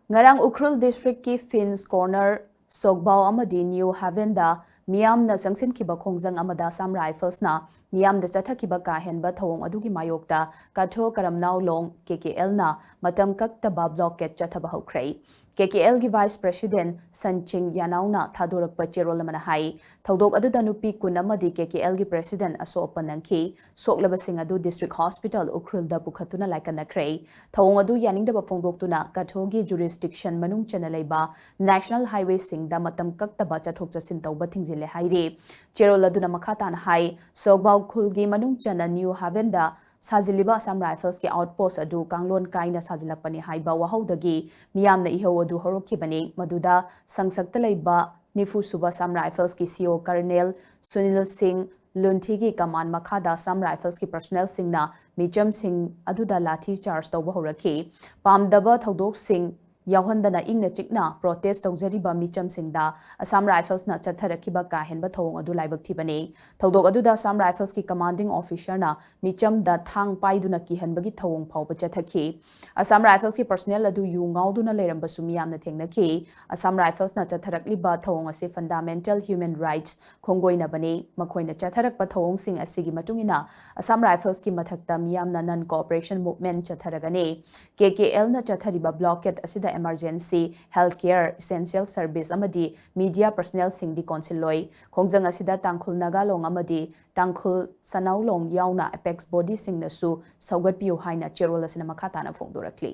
Ngarang Ukhrul District ki Fins Corner Sogbao amadi New Haven da Miyam na sangsin kiba khongjang amada Assam Rifles na Miyam da chathakiba ka henba thawong adugi mayokta katho karamnaw long KKL na matam Kaktaba Blockade chathaba hokrai KKL gi Vice President Sanching Yanau na thadorak pachero lamana hai thodok adu danupi kunamadi KKL gi President aso panangki soklaba sing adu District Hospital Ukhrul da pukhatuna laikanakrai thawong adu yaning da phongdoktuna katho gi jurisdiction manung chana leiba National Highway sing da matam Kaktaba chathok chasin tawba thingzile haire chero laduna makhatan hai Sogbao khulgi manung chana New Haven da Sajiliba Assam Rifles ke outpost adu kanglon kaina sajilakpani haiba wahaudagi miyamna iho adu horokibani maduda sangsakta leiba nifu suba Assam Rifles ki CO Colonel Sunil Singh Lunthi ki command makhada Assam Rifles ki personnel singna Micham Singh aduda lathi charge tawba horaki pamdaba thodok Singh Yauhandana ingna chikna protest tawjariba micham singda Assam Rifles na chatharakiba ka henba thawong adu laibak thibani thodok adu da Assam Rifles ki commanding officer na micham da thang paiduna ki hanbagi thawong phawba chathaki Assam Rifles ki personnel adu yu ngauduna leramba sumiyam na thengnaki Assam Rifles na chatharakliba thawong ase fundamental human rights khongoina bani makhoina chatharakpa thawong sing asigi matungina Assam Rifles ki mathakta miyam na non cooperation movement chatharagani KKL na chathariba blockade asida emergency healthcare essential service amadi media personnel singdi council loi khongjang asida tangkhul nagalong amadi tangkhul sanaulong yauna apex body singna su saugat piu haina cherola sina makhatana phongdorakli